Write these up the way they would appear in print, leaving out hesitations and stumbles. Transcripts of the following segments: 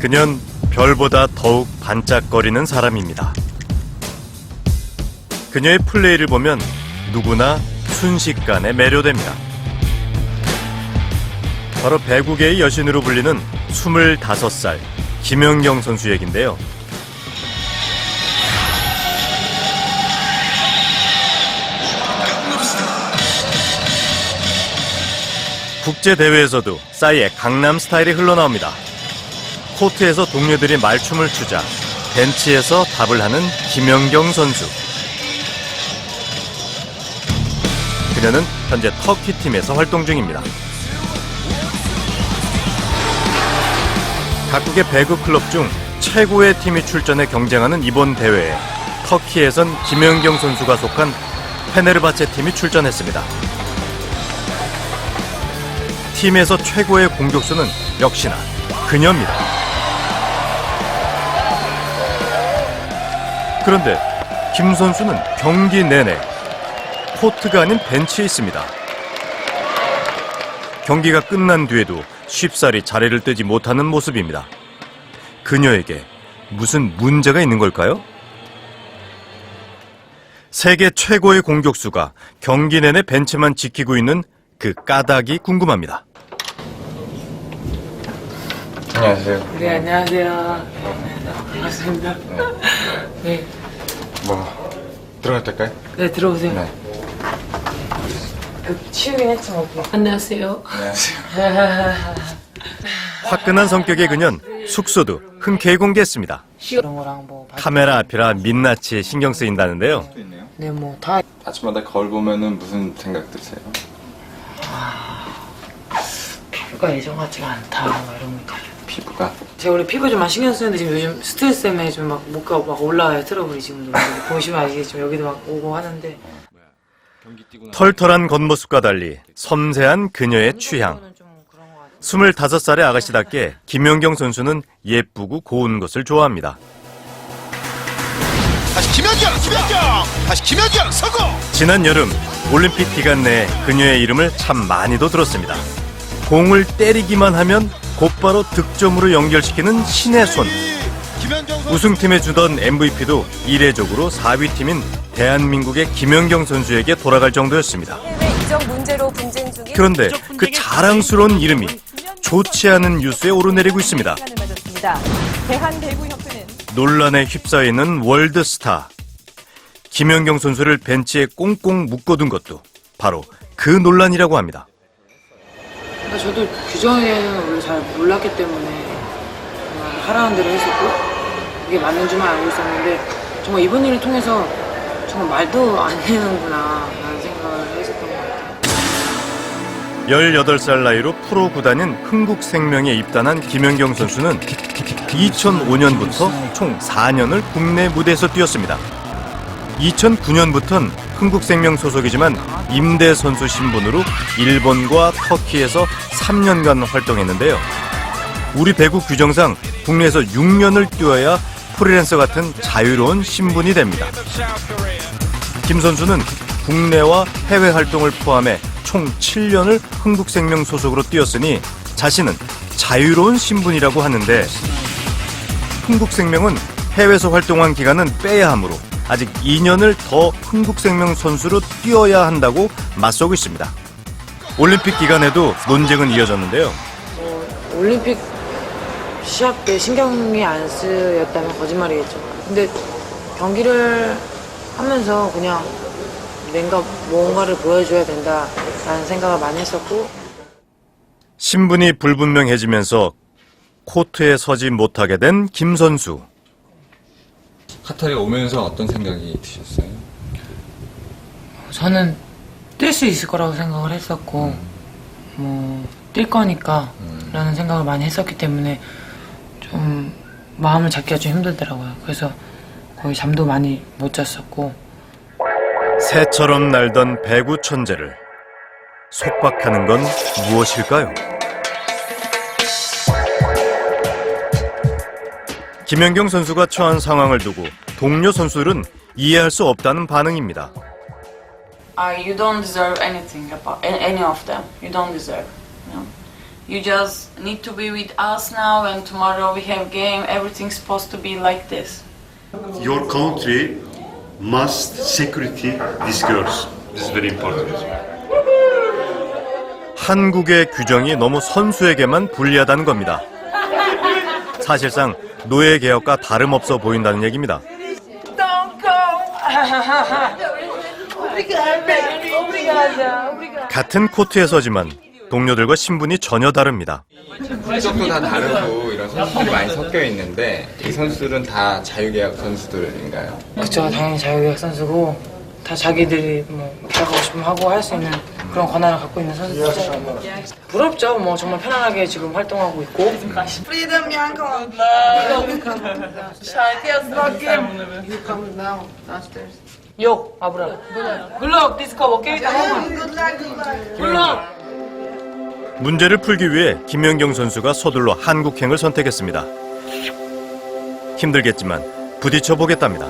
그녀는 별보다 더욱 반짝거리는 사람입니다. 그녀의 플레이를 보면 누구나 순식간에 매료됩니다. 바로 배구계의 여신으로 불리는 25살 김연경 선수 얘긴데요. 국제대회에서도 싸이의 강남 스타일이 흘러나옵니다. 코트에서 동료들이 말춤을 추자 벤치에서 답을 하는 김연경 선수. 그녀는 현재 터키 팀에서 활동 중입니다. 각국의 배구 클럽 중 최고의 팀이 출전해 경쟁하는 이번 대회에 터키에선 김연경 선수가 속한 페네르바체 팀이 출전했습니다. 팀에서 최고의 공격수는 역시나 그녀입니다. 그런데 김 선수는 경기 내내 코트가 아닌 벤치에 있습니다. 경기가 끝난 뒤에도 쉽사리 자리를 뜨지 못하는 모습입니다. 그녀에게 무슨 문제가 있는 걸까요? 세계 최고의 공격수가 경기 내내 벤치만 지키고 있는 그 까닭이 궁금합니다. 안녕하세요. 네, 안녕하세요. 반갑습니다. 네. 들어갈 때까요? 네, 들어오세요. 네. 치우긴 했지만. 안녕하세요. 안녕하세요. 화끈한 성격의 그녀는 숙소도 흔쾌히 공개했습니다. 이런 거랑 뭐. 카메라 앞이라 민낯이 신경 쓰인다는데요. 네, 뭐, 다. 아침마다 거울 보면은 무슨 생각 드세요? 피부가 예전 같지가 않다, 뭐 이런 거 있잖아요. 피부가? 제가 원래 피부 좀 많이 신경 쓰는데 지금 요즘 스트레스 때문에 좀 막 목가 막 올라와요, 트러블이 지금도. 보시면 아시겠지만 여기도 막 오고 하는데. 털털한 겉모습과 달리 섬세한 그녀의 취향. 좀 그런 거 같아요. 25살의 아가씨답게 김연경 선수는 예쁘고 고운 것을 좋아합니다. 다시 김연경! 다시 김연경 성공! 지난 여름 올림픽 기간 내에 그녀의 이름을 참 많이도 들었습니다. 공을 때리기만 하면 곧바로 득점으로 연결시키는 신의 손. 우승팀에 주던 MVP도 이례적으로 4위 팀인 대한민국의 김연경 선수에게 돌아갈 정도였습니다. 그런데 그 자랑스러운 이름이 좋지 않은 뉴스에 오르내리고 있습니다. 논란에 휩싸여 있는 월드스타. 김연경 선수를 벤치에 꽁꽁 묶어둔 것도 바로 그 논란이라고 합니다. 그러니까 저도 규정에는 원래 잘 몰랐기 때문에 그냥 하라는 대로 했었고 그게 맞는 줄만 알고 있었는데 정말 이번 일을 통해서 정말 말도 안 되는구나 라는 생각을 했었던 것 같아요. 18살 나이로 프로 구단인 흥국생명에 입단한 김연경 선수는 2005년부터 총 4년을 국내 무대에서 뛰었습니다. 2009년부터는 흥국생명 소속이지만 임대 선수 신분으로 일본과 터키에서 3년간 활동했는데요. 우리 배구 규정상 국내에서 6년을 뛰어야 프리랜서 같은 자유로운 신분이 됩니다. 김 선수는 국내와 해외 활동을 포함해 총 7년을 흥국생명 소속으로 뛰었으니 자신은 자유로운 신분이라고 하는데 흥국생명은 해외에서 활동한 기간은 빼야 하므로 아직 2년을 더 흥국생명 선수로 뛰어야 한다고 맞서고 있습니다. 올림픽 기간에도 논쟁은 이어졌는데요. 올림픽 시합 때 신경이 안 쓰였다면 거짓말이겠죠. 근데 경기를 하면서 그냥 내가 뭔가를 보여줘야 된다라는 생각을 많이 했었고 신분이 불분명해지면서 코트에 서지 못하게 된 김 선수. 카타르에 오면서 어떤 생각이 드셨어요? 저는 뛸 수 있을 거라고 생각을 했었고 뭐 뛸 거니까 라는 생각을 많이 했었기 때문에 좀 마음을 잡기가 좀 힘들더라고요. 그래서 거의 잠도 많이 못 잤었고 새처럼 날던 배구 천재를 속박하는 건 무엇일까요? 김연경 선수가 처한 상황을 두고 동료 선수들은 이해할 수 없다는 반응입니다. You don't deserve anything about any of them. You don't deserve. You know? You just need to be with us now, and tomorrow we have game. Everything's supposed to be like this. Your country must security these girls. This is very important. 한국의 규정이 너무 선수에게만 불리하다는 겁니다. 사실상 노예 개혁과 다름없어 보인다는 얘기입니다. 같은 코트에 서지만 동료들과 신분이 전혀 다릅니다. 국적도 다 다르고 이런 선수들이 많이 섞여 있는데 이 선수들은 다 자유계약 선수들인가요? 그쵸, 당연히 자유계약 선수고 다 자기들이 뭐 하고 싶으면 하고 할 수 있는 그런 권한을 갖고 있는 선수들이죠. 부럽죠. 뭐 정말 편안하게 지금 활동하고 있고. 욕, 아브라. 굴럭, 디스코, 오케이, 굴럭. 문제를 풀기 위해 김연경 선수가 서둘러 한국행을 선택했습니다. 힘들겠지만 부딪혀 보겠답니다.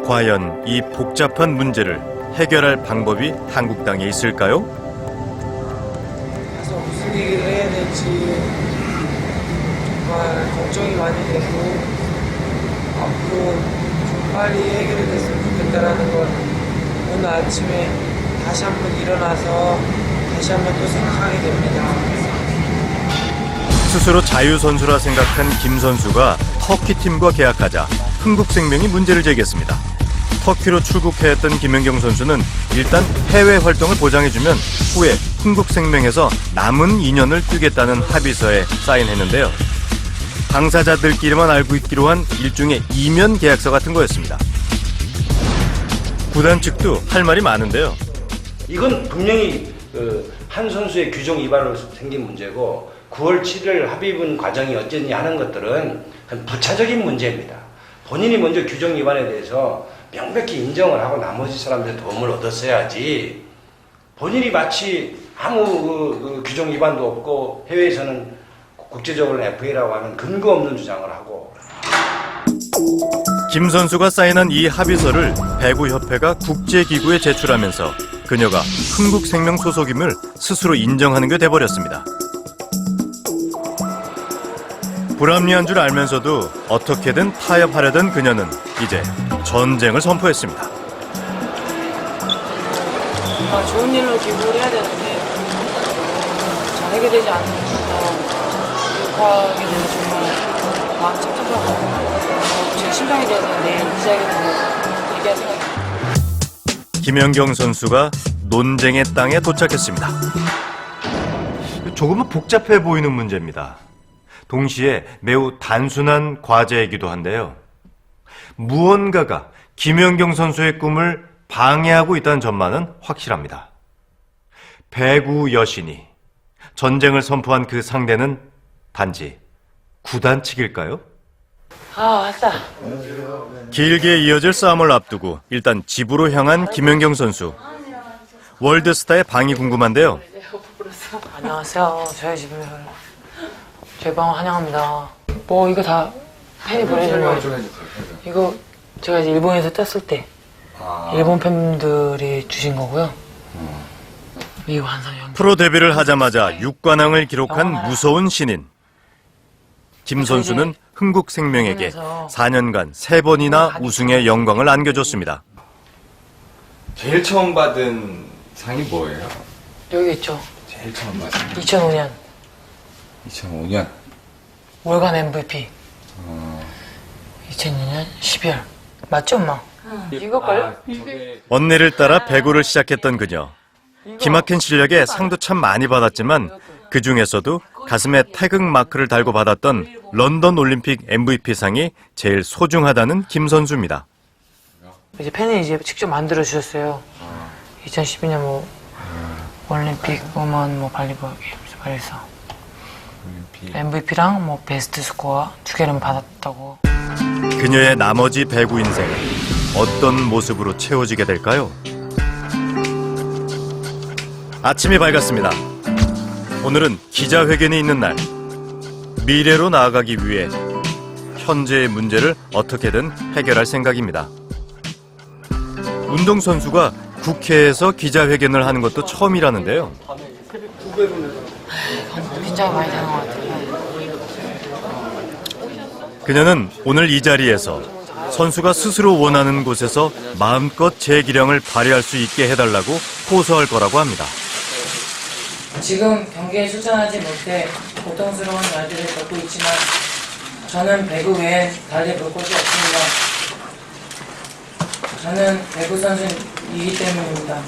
과연 이 복잡한 문제를 해결할 방법이 한국 땅에 있을까요? 그래서 무슨 얘기를 해야 될지 정말 걱정이 많이 되고 앞으로 좀 빨리 해결이 됐으면 좋겠다라는 걸 오늘 아침에 다시 한번 일어나서 다시 한번 또 생각하게 됩니다. 스스로 자유선수라 생각한 김 선수가 터키 팀과 계약하자 흥국생명이 문제를 제기했습니다. 터키로 출국해야 했던 김연경 선수는 일단 해외 활동을 보장해주면 후에 흥국생명에서 남은 2년을 뛰겠다는 합의서에 사인했는데요. 당사자들끼리만 알고 있기로 한 일종의 이면 계약서 같은 거였습니다. 구단 측도 할 말이 많은데요. 이건 분명히 한 선수의 규정 위반으로 생긴 문제고 9월 7일 합의문 과정이 어쨌니 하는 것들은 그냥 부차적인 문제입니다. 본인이 먼저 규정 위반에 대해서 명백히 인정을 하고 나머지 사람들의 도움을 얻었어야지 본인이 마치 아무 규정 위반도 없고 해외에서는 국제적으로 FA라고 하는 근거 없는 주장을 하고. 김 선수가 사인한 이 합의서를 배구협회가 국제기구에 제출하면서 그녀가 흥국생명 소속임을 스스로 인정하는 게 돼버렸습니다. 불합리한 줄 알면서도 어떻게든 타협하려던 그녀는 이제 전쟁을 선포했습니다. 좋은 일로 기부를 해야 되는데 잘 해결되지 않는 욕하게 돼서 정말 마음 찝찝하고 제 심장이 돼서 내일 이 자리에 얘기할 생각입니다. 김연경 선수가 논쟁의 땅에 도착했습니다. 조금은 복잡해 보이는 문제입니다. 동시에 매우 단순한 과제이기도 한데요. 무언가가 김연경 선수의 꿈을 방해하고 있다는 점만은 확실합니다. 배구 여신이 전쟁을 선포한 그 상대는 단지 구단 측일까요? 왔다. 길게 이어질 싸움을 앞두고 일단 집으로 향한 김연경 선수. 월드스타의 방이 궁금한데요. 안녕하세요. 저희 방 환영합니다. 뭐 이거 다 팬이 보내준 거예요. 이거 제가 이제 일본에서 떴을 때 일본 팬들이 주신 거고요. 이 완성형. 프로 데뷔를 하자마자 6관왕을 기록한 무서운 신인. 김 선수는 흥국생명에게 4년간 3번이나 우승의 영광을 안겨줬습니다. 제일 처음 받은 상이 뭐예요? 여기 있죠. 제일 처음 받은 2005년 2005년 월간 MVP. 2002년 12월. 맞죠, 엄마? 이거걸요? 언니를 따라 배구를 시작했던 그녀. 기막힌 실력에 상도 참 많이 받았지만 그 중에서도 가슴에 태극 마크를 달고 받았던 런던 올림픽 MVP상이 제일 소중하다는 김 선수입니다. 이제 팬이 이제 직접 만들어 주셨어요. 2012년 뭐 올림픽 우먼 뭐 발리볼 게임에서 MVP랑 뭐 베스트 스코어 2개는 받았다고. 그녀의 나머지 배구 인생은 어떤 모습으로 채워지게 될까요? 아침이 밝았습니다. 오늘은 기자회견이 있는 날. 미래로 나아가기 위해 현재의 문제를 어떻게든 해결할 생각입니다. 운동선수가 국회에서 기자회견을 하는 것도 처음이라는데요. 긴장이 많이 되는 것 같아요. 그녀는 오늘 이 자리에서 선수가 스스로 원하는 곳에서 마음껏 제 기량을 발휘할 수 있게 해달라고 호소할 거라고 합니다. 지금 경기에 출전하지 못해 고통스러운 날들을 겪고 있지만 저는 배구 외엔 달리 볼 곳이 없습니다. 저는 배구 선수이기 때문입니다.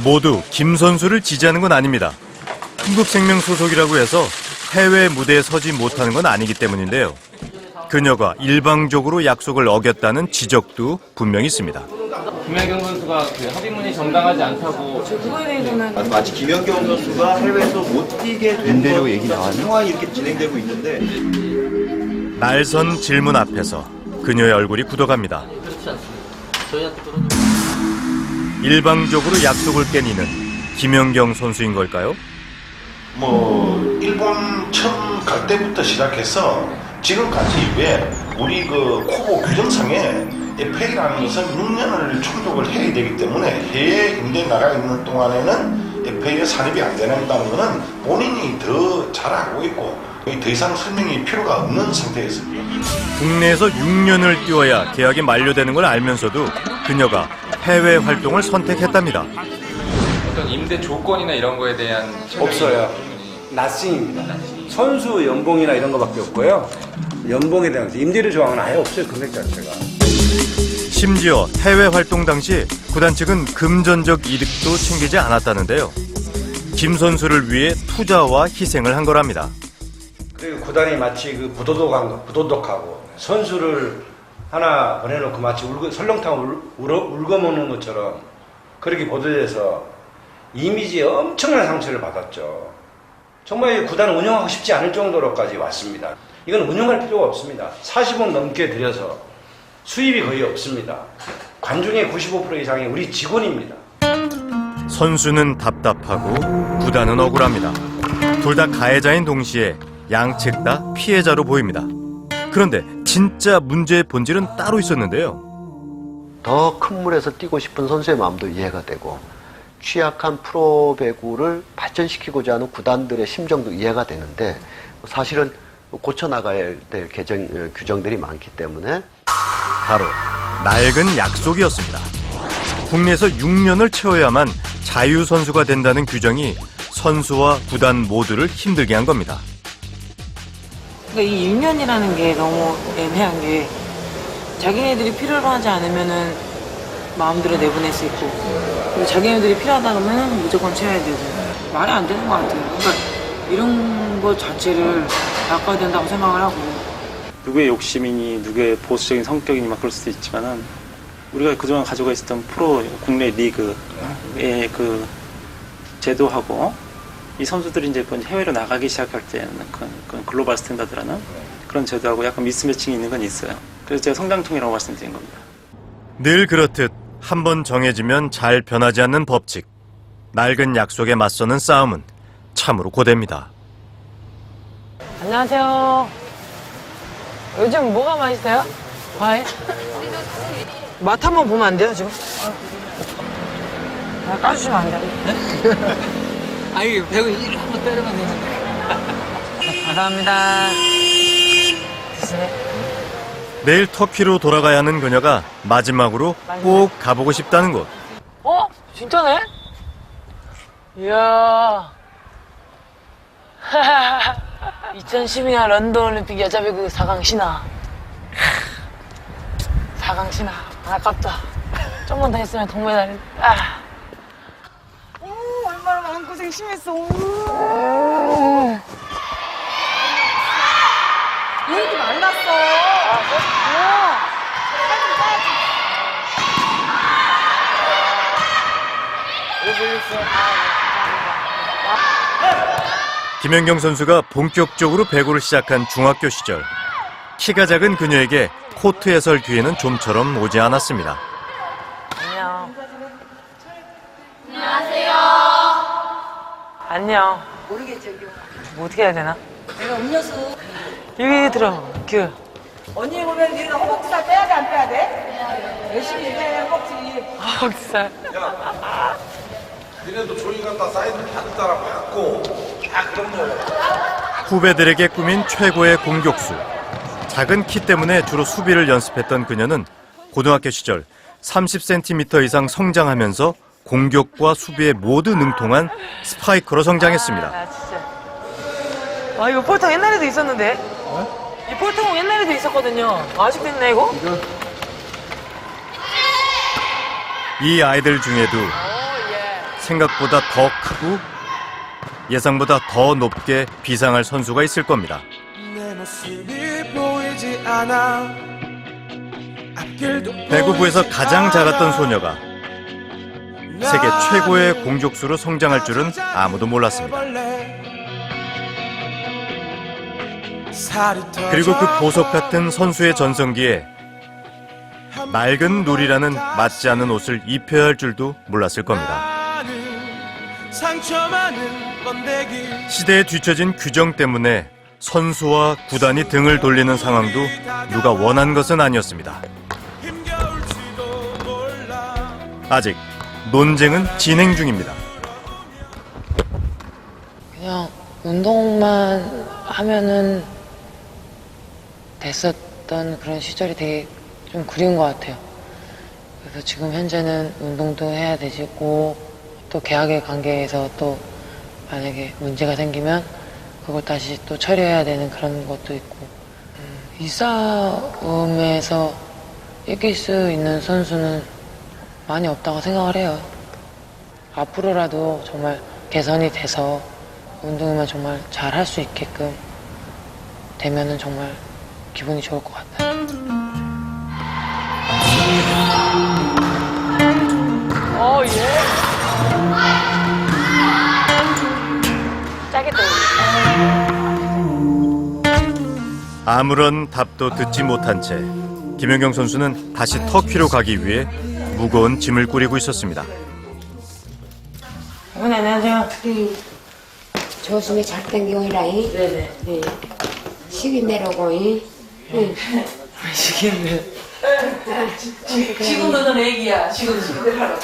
모두 김 선수를 지지하는 건 아닙니다. 흥국생명 소속이라고 해서 해외 무대에 서지 못하는 건 아니기 때문인데요. 그녀가 일방적으로 약속을 어겼다는 지적도 분명히 있습니다. 김연경 선수가 그 합의문이 정당하지 않다고. 그거에 대해서는 마치 김연경 선수가 해외에서 못 뛰게 된다고 얘기 나왔는 상황이 이렇게 진행되고 있는데 날선 질문 앞에서 그녀의 얼굴이 굳어갑니다. 일방적으로 약속을 깬 이는 김연경 선수인 걸까요? 일본 처음 갈 때부터 시작해서 지금까지 왜 우리 그 코보 규정상에 FA라는 것은 6년을 충족을 해야 되기 때문에 해외 임대 나가 있는 동안에는 FA에 산입이 안 된다는 것은 본인이 더 잘 알고 있고 더 이상 설명이 필요가 없는 상태였습니다. 국내에서 6년을 뛰어야 계약이 만료되는 걸 알면서도 그녀가 해외 활동을 선택했답니다. 어떤 임대 조건이나 이런 거에 대한 없어요. 나싱입니다. 선수 연봉이나 이런 거밖에 없고요. 연봉에 대한 임대료 조항은 아예 없어요. 금액 자체가. 심지어 해외 활동 당시 구단 측은 금전적 이득도 챙기지 않았다는데요. 김 선수를 위해 투자와 희생을 한 거랍니다. 그리고 구단이 마치 그 부도덕하고 선수를 하나 보내놓고 마치 설렁탕을 울거먹는 것처럼 그렇게 보도돼서 이미지에 엄청난 상처를 받았죠. 정말 구단을 운영하고 싶지 않을 정도로까지 왔습니다. 이건 운영할 필요가 없습니다. 40억 넘게 들여서 수입이 거의 없습니다. 관중의 95% 이상이 우리 직원입니다. 선수는 답답하고 구단은 억울합니다. 둘 다 가해자인 동시에 양측 다 피해자로 보입니다. 그런데 진짜 문제의 본질은 따로 있었는데요. 더 큰 물에서 뛰고 싶은 선수의 마음도 이해가 되고 취약한 프로배구를 발전시키고자 하는 구단들의 심정도 이해가 되는데 사실은 고쳐나가야 될 규정들이 많기 때문에 바로 낡은 약속이었습니다. 국내에서 6년을 채워야만 자유선수가 된다는 규정이 선수와 구단 모두를 힘들게 한 겁니다. 그러니까 이 6년이라는 게 너무 애매한 게 자기네들이 필요로 하지 않으면은 마음대로 내보낼 수 있고 그리고 자기네들이 필요하다 그러면 무조건 채워야 되고 말이 안 되는 것 같아요. 그러니까 이런 것 자체를 바꿔야 된다고 생각을 하고 누구의 욕심이니 누구의 보수적인 성격이니 막 그럴 수도 있지만은 우리가 그동안 가지고 있었던 프로 국내 리그의 그 제도하고 이 선수들이 이제 해외로 나가기 시작할 때는 그 글로벌 스탠다드라는 그런 제도하고 약간 미스매칭이 있는 건 있어요. 그래서 제가 성장통이라고 말씀드린 겁니다. 늘 그렇듯 한 번 정해지면 잘 변하지 않는 법칙. 낡은 약속에 맞서는 싸움은 참으로 고됩니다. 안녕하세요. 요즘 뭐가 맛있어요? 과일? 맛 한번 보면 안 돼요, 지금? 까주시면 안 돼요? 아니, 배우 일 한번 때리면 되는데. 감사합니다. 드시네. 내일 터키로 돌아가야 하는 그녀가 마지막으로 꼭 가보고 싶다는 곳. 진짜네? 이야. 2012년 런던 올림픽 여자 배구 4강 신화. 4강 신화. 아깝다. 좀만 더 했으면 동메달. 얼마나 마음고생 심했어. 왜 이렇게 말랐어? 김연경 선수가 본격적으로 배구를 시작한 중학교 시절. 키가 작은 그녀에게 코트 해설 기회는 좀처럼 오지 않았습니다. 안녕. 안녕하세요. 안녕. 모르겠죠, 뭐 어떻게 해야 되나? 내가 음료수. 여기 들어. 언니 보면 니는 허벅지살 빼야 돼, 안 빼야 돼? 열심히 해, 허벅지. 허벅지살. 니네도 조이 갔다 사이드 받을 사람 받고 다 그런 거예요. 후배들에게 꾸민 최고의 공격수. 작은 키 때문에 주로 수비를 연습했던 그녀는 고등학교 시절 30cm 이상 성장하면서 공격과 수비에 모두 능통한 스파이커로 성장했습니다. 아, 진짜. 아, 이거 폴통 옛날에도 있었는데? 이 폴통 옛날에도 있었거든요. 아직도 있나, 이거? 이 아이들 중에도 생각보다 더 크고 예상보다 더 높게 비상할 선수가 있을 겁니다. 배구부에서 가장 작았던 소녀가 세계 최고의 공격수로 성장할 줄은 아무도 몰랐습니다. 그리고 그 보석 같은 선수의 전성기에 낡은 누리라는 맞지 않은 옷을 입혀야 할 줄도 몰랐을 겁니다. 시대에 뒤처진 규정 때문에 선수와 구단이 등을 돌리는 상황도 누가 원한 것은 아니었습니다. 아직 논쟁은 진행 중입니다. 그냥 운동만 하면은 됐었던 그런 시절이 되게 좀 그리운 것 같아요. 그래서 지금 현재는 운동도 해야 되고 또 계약의 관계에서 또 만약에 문제가 생기면 그걸 다시 또 처리해야 되는 그런 것도 있고 이 싸움에서 이길 수 있는 선수는 많이 없다고 생각을 해요. 앞으로라도 정말 개선이 돼서 운동만 정말 잘 할 수 있게끔 되면은 정말 기분이 좋을 것 같아요. 예. 짜겠다. 아무런 답도 듣지 못한 채 김연경 선수는 다시 터키로 가기 위해 무거운 짐을 꾸리고 있었습니다. 어머니 안녕하세요. 조심히 잘 땡겨오라이. 네네. 네. 식이 내려고. 응. 시겠네. 지금 너는 애기야. 지금 내려가고.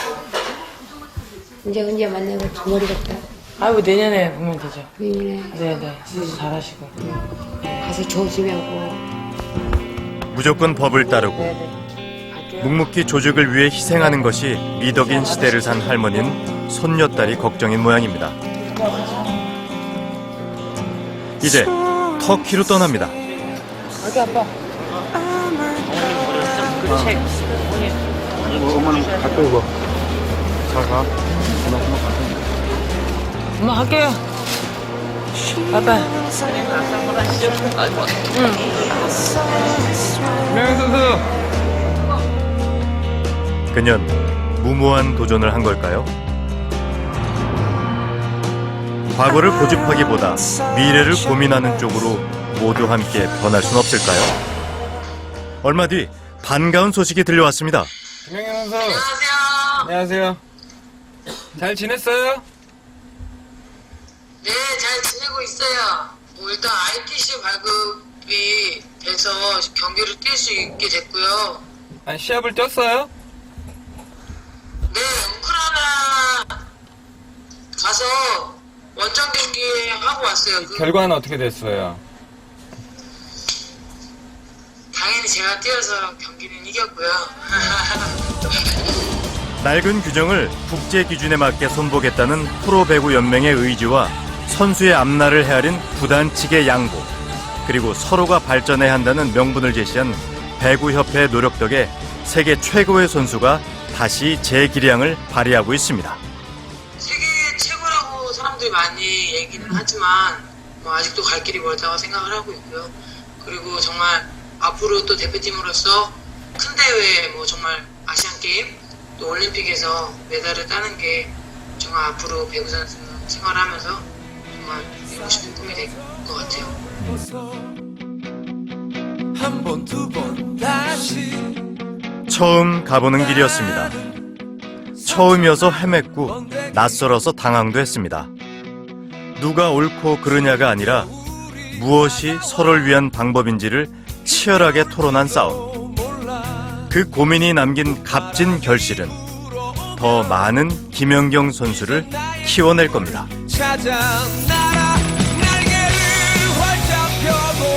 이제 언제 만나고 모르겠다. 아이고 내년에 보면 되죠. 내년에. 네네. 잘하시고. 가서 조심하고. 무조건 법을 따르고 묵묵히 조직을 위해 희생하는 것이 미덕인 시대를 산 할머니는 손녀딸이 걱정인 모양입니다. 이제 터키로 떠납니다. 여기 아빠. 그 책. 엄마는 갔다 오고. 잘 가. 엄마 갈게요. 아빠. 응. 김연경 선수. 그년 무모한 도전을 한 걸까요? 과거를 고집하기보다 미래를 고민하는 쪽으로 모두 함께 변할 순 없을까요? 얼마 뒤 반가운 소식이 들려왔습니다. 김연경 선수. 안녕하세요. 잘 지냈어요? 네, 잘 지내고 있어요. 일단 ITC 발급이 돼서 경기를 뛸 수 있게 됐고요. 아니 시합을 뛰었어요? 네, 우크라이나 가서 원정 경기 하고 왔어요. 결과는 어떻게 됐어요? 당연히 제가 뛰어서 경기는 이겼고요. 낡은 규정을 국제 기준에 맞게 손보겠다는 프로배구 연맹의 의지와 선수의 앞날을 헤아린 구단 측의 양보, 그리고 서로가 발전해야 한다는 명분을 제시한 배구협회의 노력 덕에 세계 최고의 선수가 다시 재기량을 발휘하고 있습니다. 세계 최고라고 사람들이 많이 얘기는 하지만 아직도 갈 길이 멀다고 생각을 하고 있고요. 그리고 정말 앞으로 또 대표팀으로서 큰 대회, 정말 아시안 게임, 또 올림픽에서 메달을 따는 게 정말 앞으로 배구 선수 생활하면서 정말 이루고 싶은 꿈이 될 것 같아요. 한 번, 두 번 다시 처음 가보는 길이었습니다. 처음이어서 헤맸고 낯설어서 당황도 했습니다. 누가 옳고 그르냐가 아니라 무엇이 서로를 위한 방법인지를 치열하게 토론한 싸움. 그 고민이 남긴 값진 결실은 더 많은 김연경 선수를 키워낼 겁니다. 찾아 날아 날개를 활짝 펴고